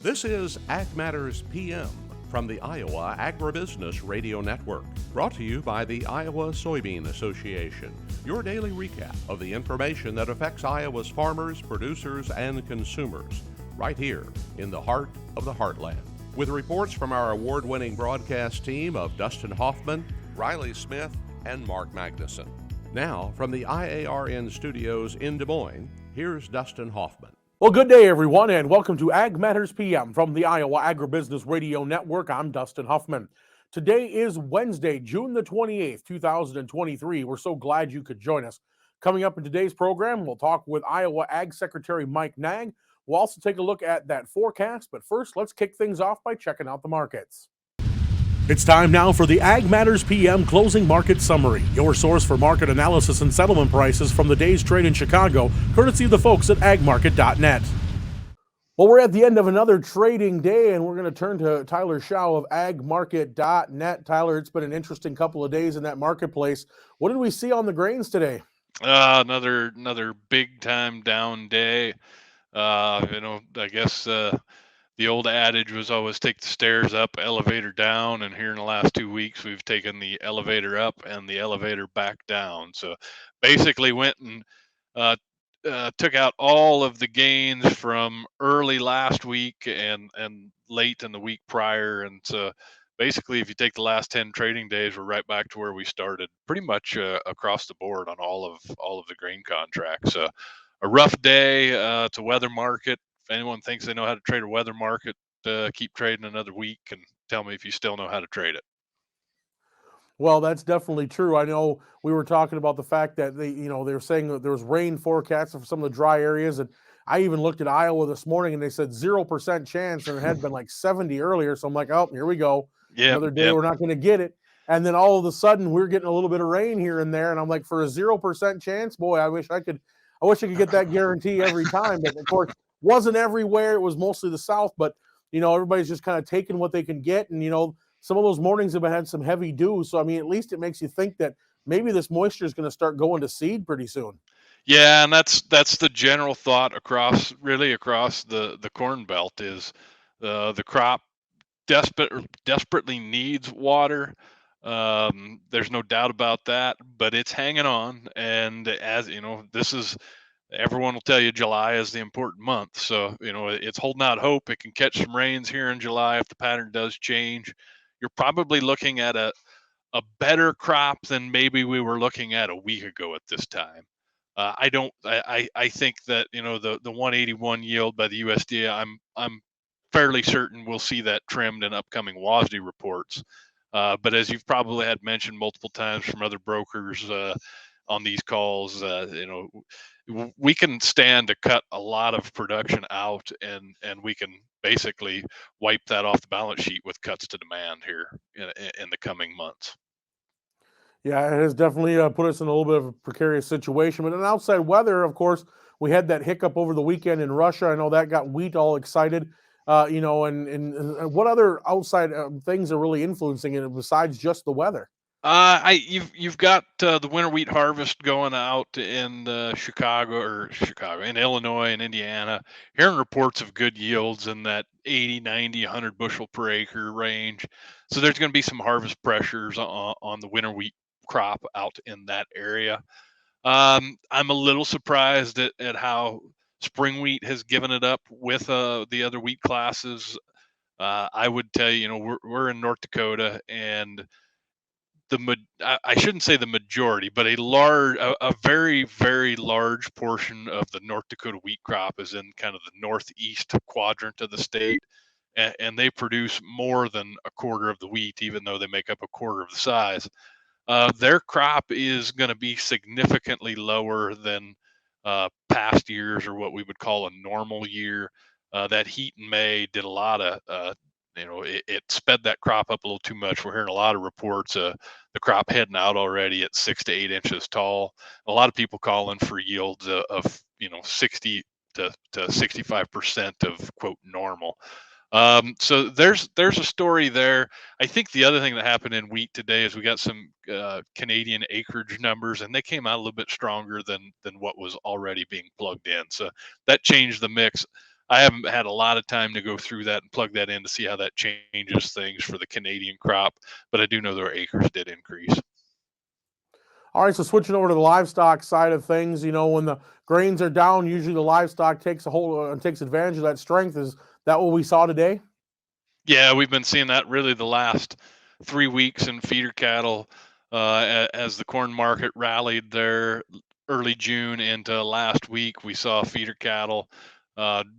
This is Ag Matters PM from the Iowa Agribusiness Radio Network, brought to you by the Iowa Soybean Association, your daily recap of the information that affects Iowa's farmers, producers, and consumers, right here in the heart of the heartland. With reports from our award-winning broadcast team of Dustin Hoffman, Riley Smith, and Mark Magnuson. Now, from the IARN studios in Des Moines, here's Dustin Hoffman. Well, good day, everyone, and welcome to Ag Matters PM from the Iowa Agribusiness Radio Network. I'm Dustin Huffman. Today is Wednesday, June the 28th, 2023. We're so glad you could join us. Coming up in today's program, we'll talk with Iowa Ag Secretary Mike Naig. We'll also take a look at that forecast, but first, let's kick things off by checking out the markets. It's time now for the Ag Matters PM Closing Market Summary, your source for market analysis and settlement prices from the day's trade in Chicago, courtesy of the folks at agmarket.net. Well, we're at the end of another trading day, and we're going to turn to Tyler Schau of agmarket.net. Tyler, it's been an interesting couple of days in that marketplace. What did we see on the grains today? Another big time down day. I guess the old adage was always take the stairs up, elevator down, and here in the last 2 weeks we've taken the elevator up and the elevator back down. So basically went and took out all of the gains from early last week and late in the week prior, and so basically if you take the last 10 trading days, we're right back to where we started, pretty much across the board on all of the grain contracts. A rough day to weather market. If anyone thinks they know how to trade a weather market, keep trading another week and tell me if you still know how to trade it. Well, that's definitely true. I know we were talking about the fact that they were saying that there was rain forecast for some of the dry areas, and I even looked at Iowa this morning and they said 0% chance, and it had been like 70 earlier. So I'm like, oh, here we go. Another day we're not going to get it. And then all of a sudden we're getting a little bit of rain here and there, and I'm like, for a 0% chance, boy, I wish I could get that guarantee every time. But of course, wasn't everywhere. It was mostly the South, but everybody's just kind of taking what they can get, and some of those mornings have had some heavy dew. So, I mean, at least it makes you think that maybe this moisture is going to start going to seed pretty soon. Yeah, and that's the general thought across the Corn Belt is the crop desperately needs water. There's no doubt about that, but it's hanging on. And as you know, everyone will tell you July is the important month. So, it's holding out hope. It can catch some rains here in July if the pattern does change. You're probably looking at a better crop than maybe we were looking at a week ago at this time. I think that the 181 yield by the USDA, I'm fairly certain we'll see that trimmed in upcoming WASDE reports. But as you've probably had mentioned multiple times from other brokers on these calls, we can stand to cut a lot of production out, and we can basically wipe that off the balance sheet with cuts to demand here in the coming months. Yeah, it has definitely put us in a little bit of a precarious situation. But in outside weather, of course, we had that hiccup over the weekend in Russia. I know that got wheat all excited. And what other outside things are really influencing it besides just the weather? You've got the winter wheat harvest going out in Chicago, in Illinois and Indiana. Hearing reports of good yields in that 80, 90, 100 bushel per acre range. So there's going to be some harvest pressures on the winter wheat crop out in that area. I'm a little surprised at how spring wheat has given it up with the other wheat classes. I would tell you, we're in North Dakota, and I shouldn't say the majority, but a very, very large portion of the North Dakota wheat crop is in kind of the northeast quadrant of the state, and they produce more than a quarter of the wheat, even though they make up a quarter of the size. Their crop is going to be significantly lower than past years, or what we would call a normal year. That heat in May did a lot of it sped that crop up a little too much. We're hearing a lot of reports, the crop heading out already at 6 to 8 inches tall. A lot of people calling for yields of 60 to 65% of quote normal. So there's a story there. I think the other thing that happened in wheat today is we got some Canadian acreage numbers, and they came out a little bit stronger than what was already being plugged in. So that changed the mix. I haven't had a lot of time to go through that and plug that in to see how that changes things for the Canadian crop, but I do know their acres did increase. All right, so switching over to the livestock side of things, when the grains are down, usually the livestock takes takes advantage of that strength. Is that what we saw today? Yeah, we've been seeing that really the last 3 weeks in feeder cattle, as the corn market rallied there early June into last week. We saw feeder cattle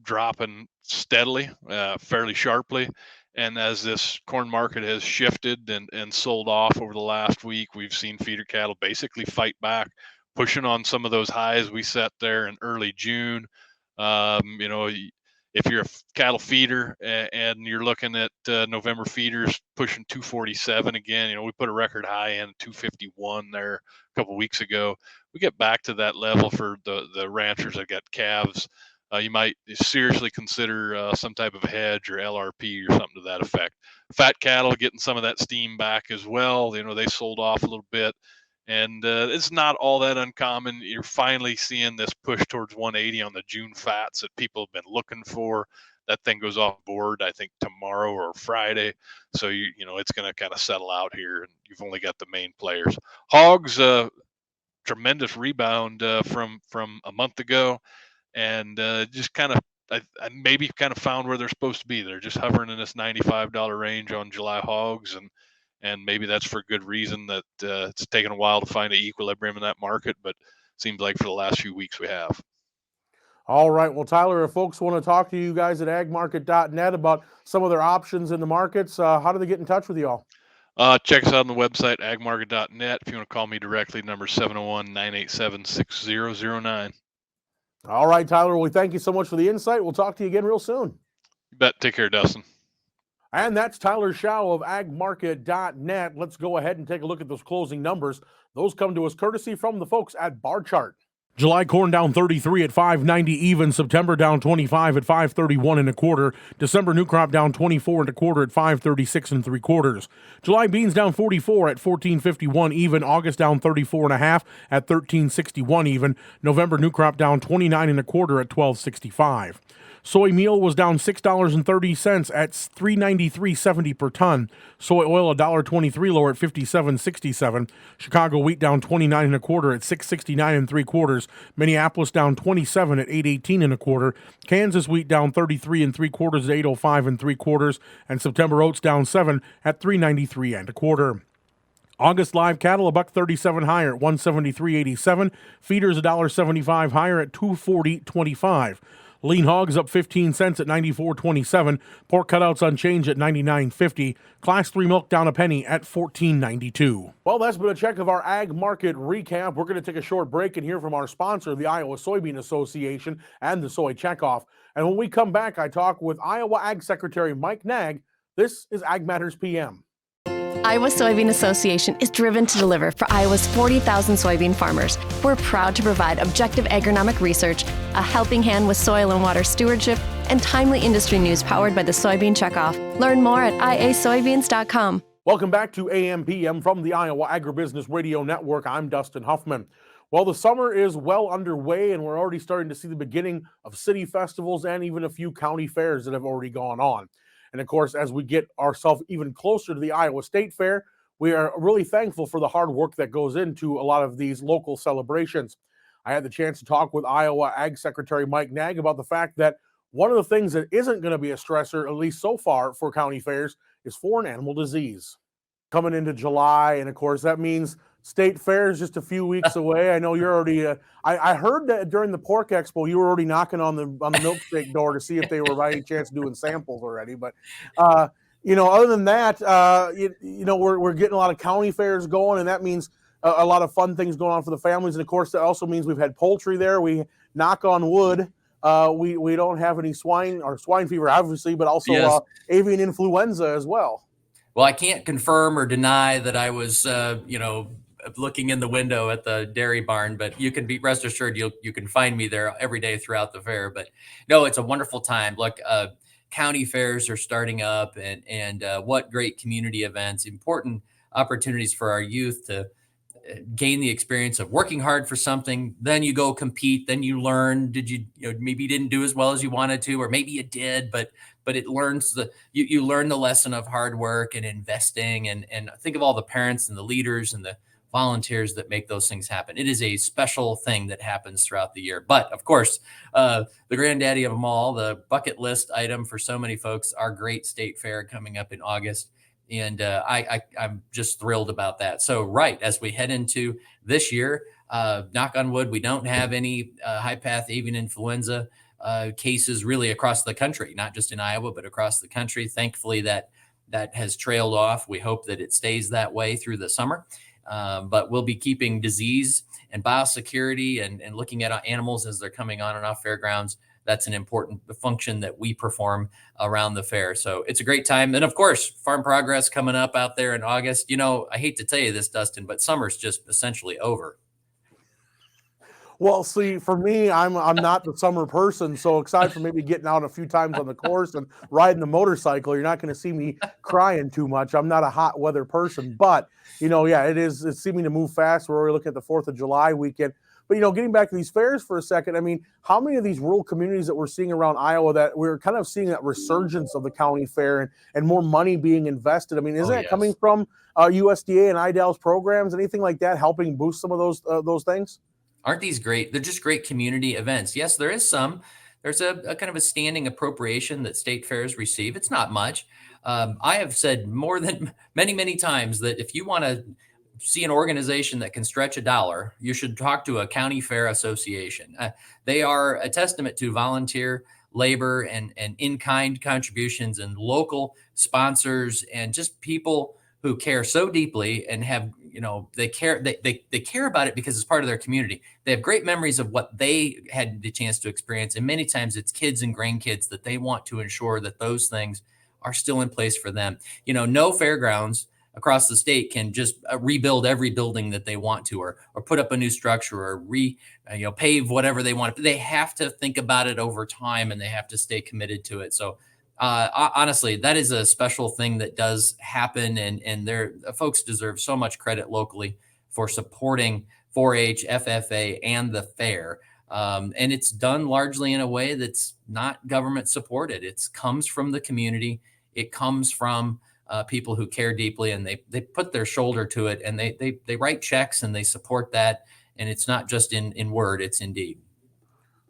dropping steadily, fairly sharply. And as this corn market has shifted and sold off over the last week, we've seen feeder cattle basically fight back, pushing on some of those highs we set there in early June. You know, if you're a cattle feeder and you're looking at November feeders pushing 247 again, we put a record high in 251 there a couple weeks ago. We get back to that level for the ranchers that got calves. You might seriously consider some type of hedge or LRP or something to that effect. Fat cattle getting some of that steam back as well. They sold off a little bit. And it's not all that uncommon. You're finally seeing this push towards 180 on the June fats that people have been looking for. That thing goes off board, I think, tomorrow or Friday. So it's going to kind of settle out here, and you've only got the main players. Hogs, tremendous rebound from a month ago, and just kind of I maybe kind of found where they're supposed to be. They're just hovering in this $95 range on July hogs, and maybe that's for good reason that it's taken a while to find an equilibrium in that market, but seems like for the last few weeks we have. All right. Well, Tyler, if folks want to talk to you guys at agmarket.net about some of their options in the markets, how do they get in touch with you all? Check us out on the website, agmarket.net. If you want to call me directly, number 701-987-6009. All right, Tyler. We thank you so much for the insight. We'll talk to you again real soon. You bet. Take care, Dustin. And that's Tyler Schau of agmarket.net. Let's go ahead and take a look at those closing numbers. Those come to us courtesy from the folks at Bar Chart. July corn down 33 at 5.90 even. September down 25 at 5.31 1/4. December new crop down 24 1/4 at 5.36 3/4. July beans down 44 at 14.51 even. August down 34 1/2 at 13.61 even. November new crop down 29 1/4 at 12.65. Soy meal was down $6.30 at $393.70 per ton. Soy oil $1.23 lower at $57.67. Chicago wheat down 29 1/4 at $6.69 3/4. Minneapolis down 27 at $8.18 1/4. Kansas wheat down 33 3/4 at $8.05 3/4. And September oats down 7 at $3.93 1/4. August live cattle $1.37 higher at $173.87. Feeders $1.75 higher at $240.25. Lean hogs up 15 cents at 94.27. Pork cutouts unchanged at 99.50. Class 3 milk down a penny at 14.92. Well, that's been a check of our ag market recap. We're going to take a short break and hear from our sponsor, the Iowa Soybean Association and the Soy Checkoff. And when we come back, I talk with Iowa Ag Secretary Mike Naig. This is Ag Matters PM. Iowa Soybean Association is driven to deliver for Iowa's 40,000 soybean farmers. We're proud to provide objective agronomic research, a helping hand with soil and water stewardship, and timely industry news powered by the Soybean Checkoff. Learn more at iasoybeans.com. Welcome back to AMPM from the Iowa Agribusiness Radio Network. I'm Dustin Huffman. Well, the summer is well underway, and we're already starting to see the beginning of city festivals and even a few county fairs that have already gone on. And of course, as we get ourselves even closer to the Iowa State Fair, we are really thankful for the hard work that goes into a lot of these local celebrations. I had the chance to talk with Iowa Ag Secretary Mike Naig about the fact that one of the things that isn't going to be a stressor, at least so far, for county fairs is foreign animal disease. Coming into July, and of course, that means State Fair is just a few weeks away. I know you're already. I heard that during the Pork Expo, you were already knocking on the milkshake door to see if they were by any chance doing samples already. But other than that, we're getting a lot of county fairs going, and that means a lot of fun things going on for the families. And of course, that also means we've had poultry there. We knock on wood. We don't have any swine fever, obviously, but also yes. Avian influenza as well. Well, I can't confirm or deny that I was, looking in the window at the dairy barn, but you can be rest assured you can find me there every day throughout the fair. But no, it's a wonderful time. Look, county fairs are starting up, and what great community events, important opportunities for our youth to gain the experience of working hard for something, then you go compete, then you learn, maybe you didn't do as well as you wanted to, or maybe you did, but it learns you learn the lesson of hard work and investing, and think of all the parents and the leaders and the volunteers that make those things happen. It is a special thing that happens throughout the year. But of course, the granddaddy of them all, the bucket list item for so many folks, our great state fair coming up in August. And I'm just thrilled about that. So right as we head into this year, knock on wood, we don't have any high path avian influenza cases really across the country, not just in Iowa, but across the country. Thankfully, that has trailed off. We hope that it stays that way through the summer. But we'll be keeping disease and biosecurity and looking at animals as they're coming on and off fairgrounds. That's an important function that we perform around the fair. So it's a great time. And of course, Farm Progress coming up out there in August. I hate to tell you this, Dustin, but summer's just essentially over. Well, see, for me, I'm not the summer person. So aside from maybe getting out a few times on the course and riding the motorcycle, you're not going to see me crying too much. I'm not a hot weather person, but it's seeming to move fast. We're already looking at the 4th of July weekend. But, getting back to these fairs for a second, I mean, how many of these rural communities that we're seeing around Iowa that we're kind of seeing that resurgence of the county fair and more money being invested? I mean, isn't that coming from USDA and IDAL's programs, anything like that, helping boost some of those things? Aren't these great? They're just great community events. Yes, there's a kind of a standing appropriation that state fairs receive. It's not much. I have said more than many times that if you want to see an organization that can stretch $1, you should talk to a county fair association. They are a testament to volunteer labor and in-kind contributions and local sponsors and just people who care so deeply and have, they care about it because it's part of their community. They have great memories of what they had the chance to experience. And many times it's kids and grandkids that they want to ensure that those things are still in place for them. No fairgrounds across the state can just rebuild every building that they want to, or put up a new structure, or pave whatever they want. They have to think about it over time, and they have to stay committed to it. So honestly, that is a special thing that does happen, and their folks deserve so much credit locally for supporting 4-H, FFA, and the fair. And it's done largely in a way that's not government supported. It comes from the community. It comes from people who care deeply, and they put their shoulder to it, and they write checks and they support that. And it's not just in word, it's in deed.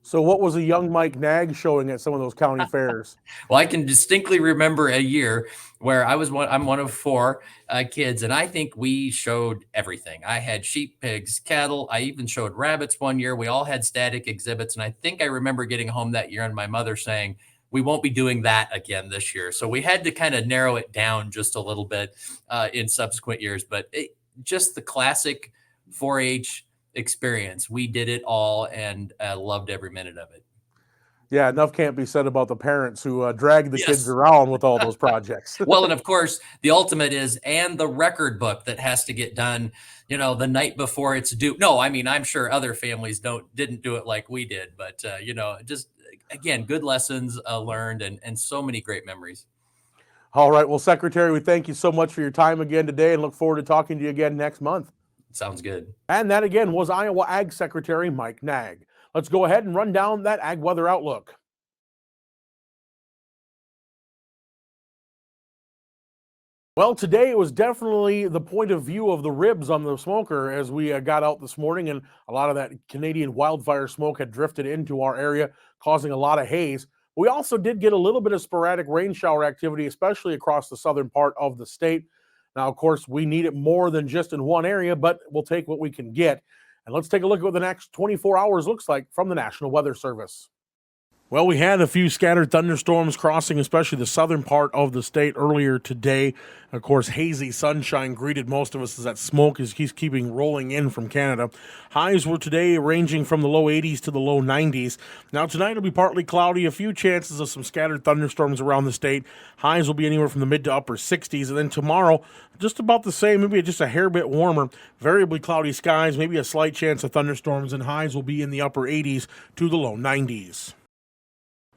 So what was a young Mike Naig showing at some of those county fairs? Well, I can distinctly remember a year where I'm one of 4 kids, and I think we showed everything. I had sheep, pigs, cattle. I even showed rabbits one year. We all had static exhibits. And I think I remember getting home that year and my mother saying, we won't be doing that again this year. So we had to kind of narrow it down just a little bit in subsequent years. But just the classic 4-H experience. We did it all, and loved every minute of it. Yeah, enough can't be said about the parents who drag the kids around with all those projects. Well, and of course, the ultimate is, and the record book that has to get done, the night before it's due. No, I mean, I'm sure other families didn't do it like we did, but just again, good lessons learned, and so many great memories. All right. Well, Secretary, we thank you so much for your time again today, and look forward to talking to you again next month. Sounds good. And that again was Iowa Ag Secretary Mike Naig. Let's go ahead and run down that ag weather outlook. Well, today it was definitely the point of view of the ribs on the smoker as we got out this morning, and a lot of that Canadian wildfire smoke had drifted into our area, causing a lot of haze. We also did get a little bit of sporadic rain shower activity, especially across the southern part of the state. Now, of course, we need it more than just in one area, but we'll take what we can get. And let's take a look at what the next 24 hours looks like from the National Weather Service. Well, we had a few scattered thunderstorms crossing, especially the southern part of the state earlier today. Of course, hazy sunshine greeted most of us as that smoke keeps keeping rolling in from Canada. Highs were today ranging from the low 80s to the low 90s. Now, tonight will be partly cloudy, a few chances of some scattered thunderstorms around the state. Highs will be anywhere from the mid to upper 60s. And then tomorrow, just about the same, maybe just a hair bit warmer. Variably cloudy skies, maybe a slight chance of thunderstorms, and highs will be in the upper 80s to the low 90s.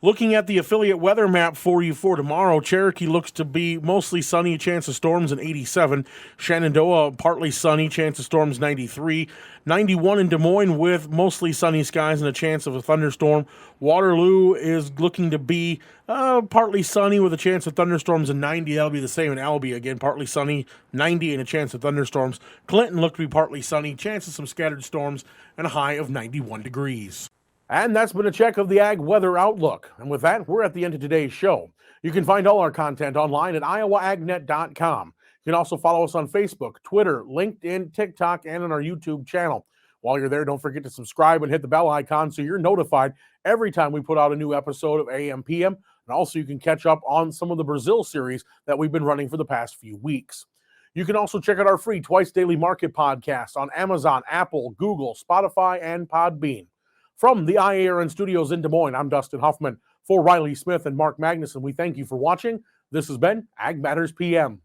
Looking at the affiliate weather map for you for tomorrow, Cherokee looks to be mostly sunny, chance of storms in 87. Shenandoah, partly sunny, chance of storms 93. 91 in Des Moines with mostly sunny skies and a chance of a thunderstorm. Waterloo is looking to be partly sunny with a chance of thunderstorms in 90. That'll be the same in Albee. Again, partly sunny, 90 and a chance of thunderstorms. Clinton looked to be partly sunny, chance of some scattered storms, and a high of 91 degrees. And that's been a check of the Ag Weather Outlook. And with that, we're at the end of today's show. You can find all our content online at iowaagnet.com. You can also follow us on Facebook, Twitter, LinkedIn, TikTok, and on our YouTube channel. While you're there, don't forget to subscribe and hit the bell icon so you're notified every time we put out a new episode of AMPM. And also you can catch up on some of the Brazil series that we've been running for the past few weeks. You can also check out our free Twice Daily Market podcast on Amazon, Apple, Google, Spotify, and Podbean. From the IARN studios in Des Moines, I'm Dustin Huffman. For Riley Smith and Mark Magnuson, we thank you for watching. This has been Ag Matters PM.